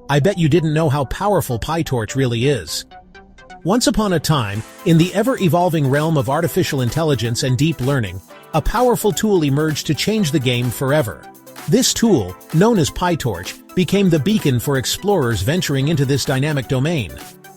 I bet you didn't know how powerful PyTorch really is. Once upon a time, in the ever-evolving realm of artificial intelligence and deep learning, a powerful tool emerged to change the game forever. This tool, known as PyTorch, became the beacon for explorers venturing into this dynamic domain.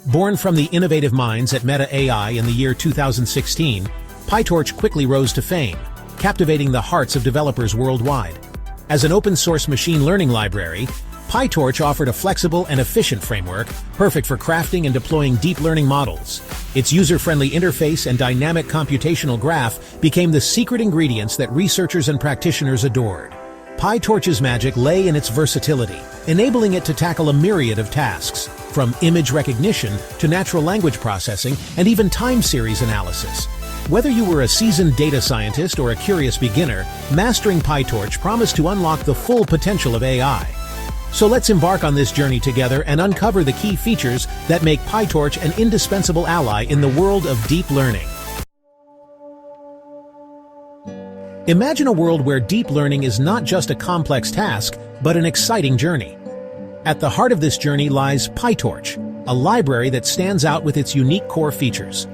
Born from the innovative minds at Meta AI in the year 2016, PyTorch quickly rose to fame, captivating the hearts of developers worldwide. As an open-source machine learning library, PyTorch offered a flexible and efficient framework, perfect for crafting and deploying deep learning models. Its user-friendly interface and dynamic computational graph became the secret ingredients that researchers and practitioners adored. PyTorch's magic lay in its versatility, enabling it to tackle a myriad of tasks, from image recognition to natural language processing and even time series analysis. Whether you were a seasoned data scientist or a curious beginner, mastering PyTorch promised to unlock the full potential of AI. So let's embark on this journey together and uncover the key features that make PyTorch an indispensable ally in the world of deep learning. Imagine a world where deep learning is not just a complex task, but an exciting journey. At the heart of this journey lies PyTorch, a library that stands out with its unique core features.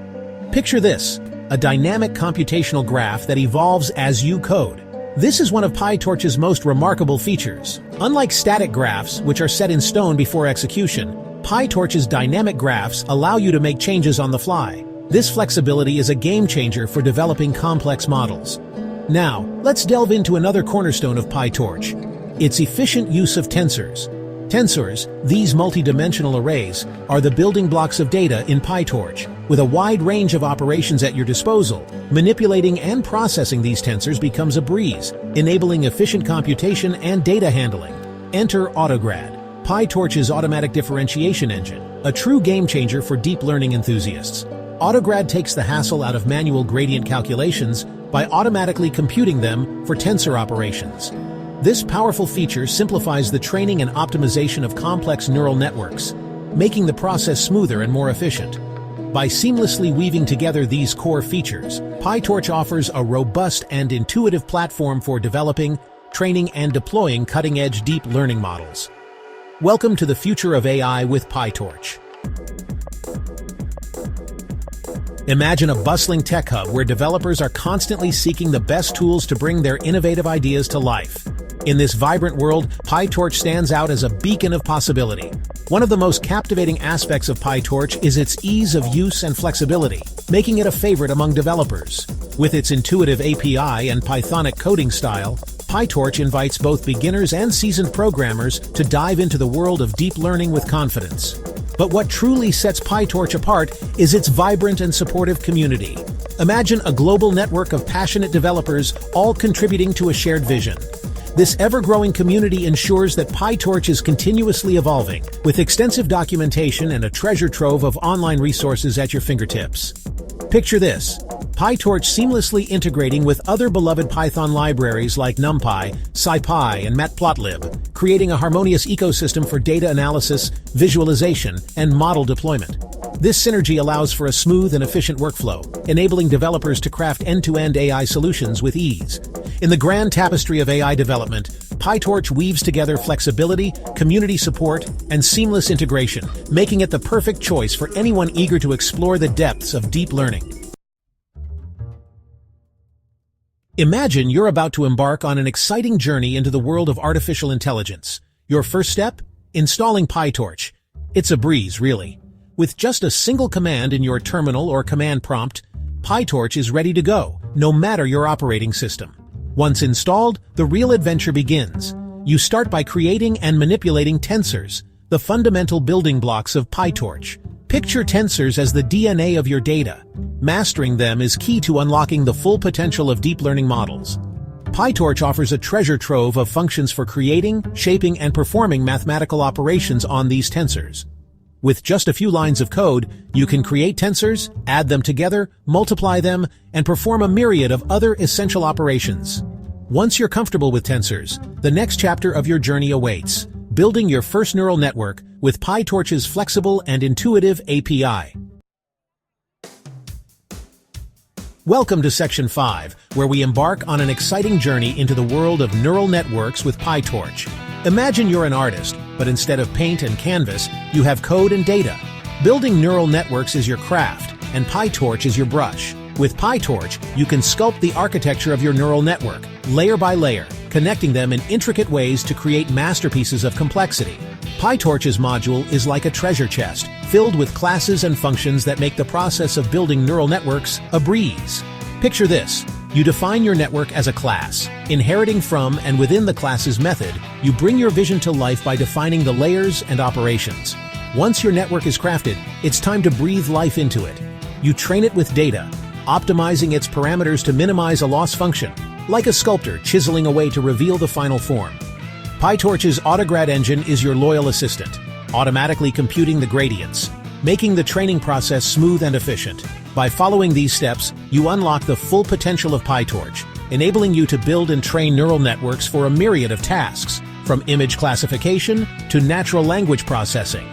Picture this, a dynamic computational graph that evolves as you code. This is one of PyTorch's most remarkable features. Unlike static graphs, which are set in stone before execution, PyTorch's dynamic graphs allow you to make changes on the fly. This flexibility is a game changer for developing complex models. Now, let's delve into another cornerstone of PyTorch: its efficient use of tensors. Tensors, these multi-dimensional arrays, are the building blocks of data in PyTorch. With a wide range of operations at your disposal, manipulating and processing these tensors becomes a breeze, enabling efficient computation and data handling. Enter AutoGrad, PyTorch's automatic differentiation engine, a true game-changer for deep learning enthusiasts. AutoGrad takes the hassle out of manual gradient calculations by automatically computing them for tensor operations. This powerful feature simplifies the training and optimization of complex neural networks, making the process smoother and more efficient. By seamlessly weaving together these core features, PyTorch offers a robust and intuitive platform for developing, training, and deploying cutting-edge deep learning models. Welcome to the future of AI with PyTorch. Imagine a bustling tech hub where developers are constantly seeking the best tools to bring their innovative ideas to life. In this vibrant world, PyTorch stands out as a beacon of possibility. One of the most captivating aspects of PyTorch is its ease of use and flexibility, making it a favorite among developers. With its intuitive API and Pythonic coding style, PyTorch invites both beginners and seasoned programmers to dive into the world of deep learning with confidence. But what truly sets PyTorch apart is its vibrant and supportive community. Imagine a global network of passionate developers all contributing to a shared vision. This ever-growing community ensures that PyTorch is continuously evolving, with extensive documentation and a treasure trove of online resources at your fingertips. Picture this: PyTorch seamlessly integrating with other beloved Python libraries like NumPy, SciPy, and Matplotlib, creating a harmonious ecosystem for data analysis, visualization, and model deployment. This synergy allows for a smooth and efficient workflow, enabling developers to craft end-to-end AI solutions with ease. In the grand tapestry of AI development, PyTorch weaves together flexibility, community support, and seamless integration, making it the perfect choice for anyone eager to explore the depths of deep learning. Imagine you're about to embark on an exciting journey into the world of artificial intelligence. Your first step? Installing PyTorch. It's a breeze, really. With just a single command in your terminal or command prompt, PyTorch is ready to go, no matter your operating system. Once installed, the real adventure begins. You start by creating and manipulating tensors, the fundamental building blocks of PyTorch. Picture tensors as the DNA of your data. Mastering them is key to unlocking the full potential of deep learning models. PyTorch offers a treasure trove of functions for creating, shaping, and performing mathematical operations on these tensors. With just a few lines of code, you can create tensors, add them together, multiply them, and perform a myriad of other essential operations. Once you're comfortable with tensors, the next chapter of your journey awaits, building your first neural network with PyTorch's flexible and intuitive API. Welcome to Section 5, where we embark on an exciting journey into the world of neural networks with PyTorch. Imagine you're an artist, but instead of paint and canvas, you have code and data. Building neural networks is your craft, and PyTorch is your brush. With PyTorch, you can sculpt the architecture of your neural network, layer by layer, connecting them in intricate ways to create masterpieces of complexity. PyTorch's module is like a treasure chest, filled with classes and functions that make the process of building neural networks a breeze. Picture this. You define your network as a class. Inheriting from and within the class's method, you bring your vision to life by defining the layers and operations. Once your network is crafted, it's time to breathe life into it. You train it with data, optimizing its parameters to minimize a loss function, like a sculptor chiseling away to reveal the final form. PyTorch's AutoGrad engine is your loyal assistant, automatically computing the gradients, making the training process smooth and efficient. By following these steps, you unlock the full potential of PyTorch, enabling you to build and train neural networks for a myriad of tasks, from image classification to natural language processing.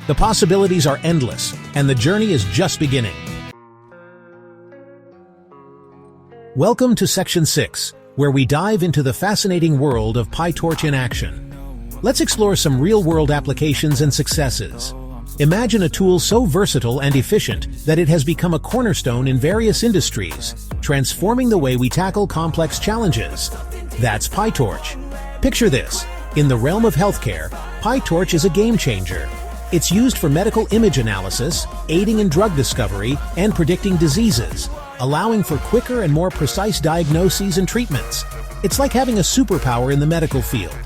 The possibilities are endless, and the journey is just beginning. Welcome to Section 6, where we dive into the fascinating world of PyTorch in action. Let's explore some real-world applications and successes. Imagine a tool so versatile and efficient that it has become a cornerstone in various industries, transforming the way we tackle complex challenges. That's PyTorch. Picture this. In the realm of healthcare, PyTorch is a game changer. It's used for medical image analysis, aiding in drug discovery, and predicting diseases, allowing for quicker and more precise diagnoses and treatments. It's like having a superpower in the medical field.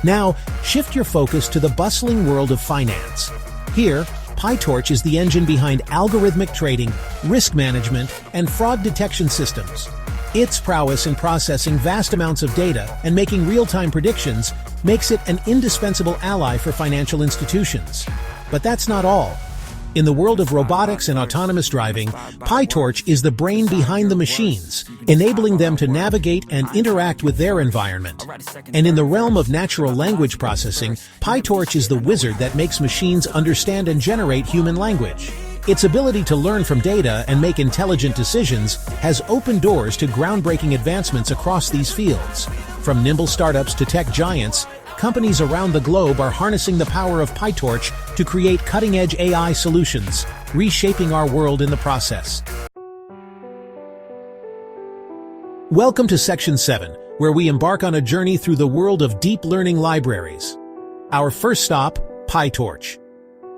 Now, shift your focus to the bustling world of finance. Here, PyTorch is the engine behind algorithmic trading, risk management, and fraud detection systems. Its prowess in processing vast amounts of data and making real-time predictions makes it an indispensable ally for financial institutions. But that's not all. In the world of robotics and autonomous driving, PyTorch is the brain behind the machines, enabling them to navigate and interact with their environment. And in the realm of natural language processing, PyTorch is the wizard that makes machines understand and generate human language. Its ability to learn from data and make intelligent decisions has opened doors to groundbreaking advancements across these fields. From nimble startups to tech giants, companies around the globe are harnessing the power of PyTorch to create cutting-edge AI solutions, reshaping our world in the process. Welcome to Section 7, where we embark on a journey through the world of deep learning libraries. Our first stop, PyTorch.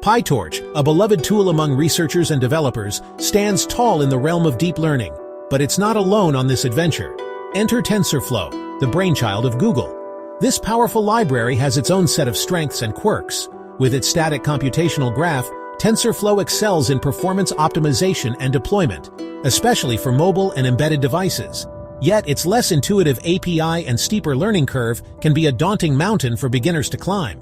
PyTorch, a beloved tool among researchers and developers, stands tall in the realm of deep learning. But it's not alone on this adventure. Enter TensorFlow, the brainchild of Google. This powerful library has its own set of strengths and quirks. With its static computational graph, TensorFlow excels in performance optimization and deployment, especially for mobile and embedded devices. Yet its less intuitive API and steeper learning curve can be a daunting mountain for beginners to climb.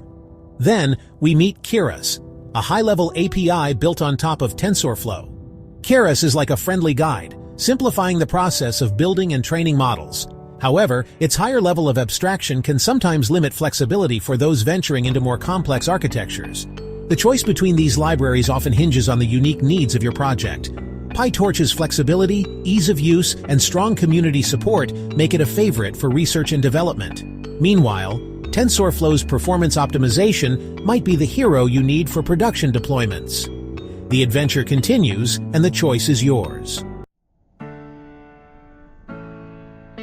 Then, we meet Keras, a high-level API built on top of TensorFlow. Keras is like a friendly guide, simplifying the process of building and training models. However, its higher level of abstraction can sometimes limit flexibility for those venturing into more complex architectures. The choice between these libraries often hinges on the unique needs of your project. PyTorch's flexibility, ease of use, and strong community support make it a favorite for research and development. Meanwhile, TensorFlow's performance optimization might be the hero you need for production deployments. The adventure continues, and the choice is yours.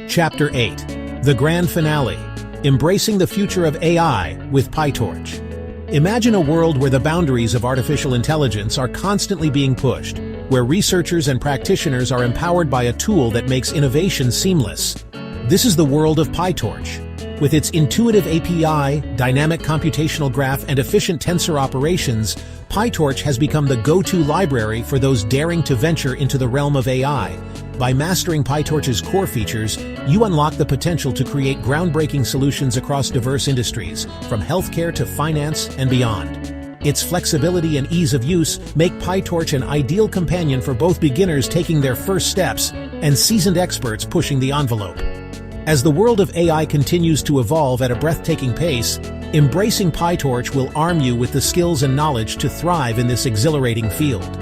Chapter 8. The Grand Finale. Embracing the Future of AI with PyTorch. Imagine a world where the boundaries of artificial intelligence are constantly being pushed, where researchers and practitioners are empowered by a tool that makes innovation seamless. This is the world of PyTorch. With its intuitive API, dynamic computational graph, and efficient tensor operations, PyTorch has become the go-to library for those daring to venture into the realm of AI. By mastering PyTorch's core features, you unlock the potential to create groundbreaking solutions across diverse industries, from healthcare to finance and beyond. Its flexibility and ease of use make PyTorch an ideal companion for both beginners taking their first steps and seasoned experts pushing the envelope. As the world of AI continues to evolve at a breathtaking pace, embracing PyTorch will arm you with the skills and knowledge to thrive in this exhilarating field.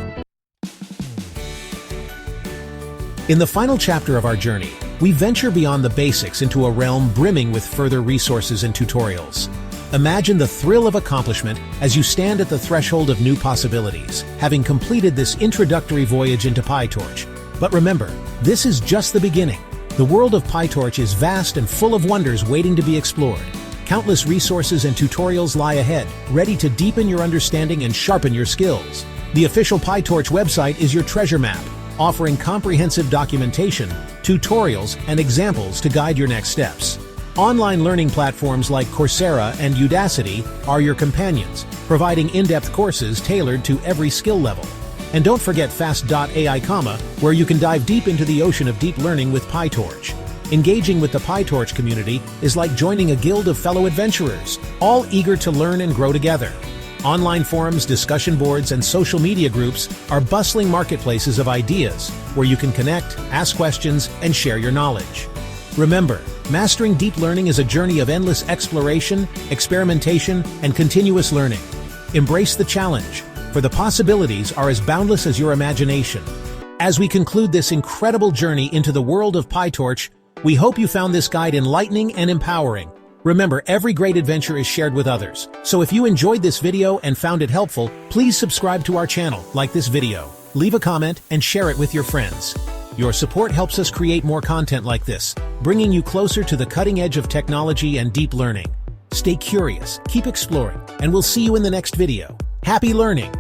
In the final chapter of our journey, we venture beyond the basics into a realm brimming with further resources and tutorials. Imagine the thrill of accomplishment as you stand at the threshold of new possibilities, having completed this introductory voyage into PyTorch. But remember, this is just the beginning. The world of PyTorch is vast and full of wonders waiting to be explored. Countless resources and tutorials lie ahead, ready to deepen your understanding and sharpen your skills. The official PyTorch website is your treasure map, offering comprehensive documentation, tutorials, and examples to guide your next steps. Online learning platforms like Coursera and Udacity are your companions, providing in-depth courses tailored to every skill level. And don't forget Fast.ai, where you can dive deep into the ocean of deep learning with PyTorch. Engaging with the PyTorch community is like joining a guild of fellow adventurers, all eager to learn and grow together. Online forums, discussion boards, and social media groups are bustling marketplaces of ideas where you can connect, ask questions, and share your knowledge. Remember, mastering deep learning is a journey of endless exploration, experimentation, and continuous learning. Embrace the challenge, for the possibilities are as boundless as your imagination. As we conclude this incredible journey into the world of PyTorch, we hope you found this guide enlightening and empowering. Remember, every great adventure is shared with others. So if you enjoyed this video and found it helpful, please subscribe to our channel, like this video, leave a comment, and share it with your friends. Your support helps us create more content like this, bringing you closer to the cutting edge of technology and deep learning. Stay curious, keep exploring, and we'll see you in the next video. Happy learning!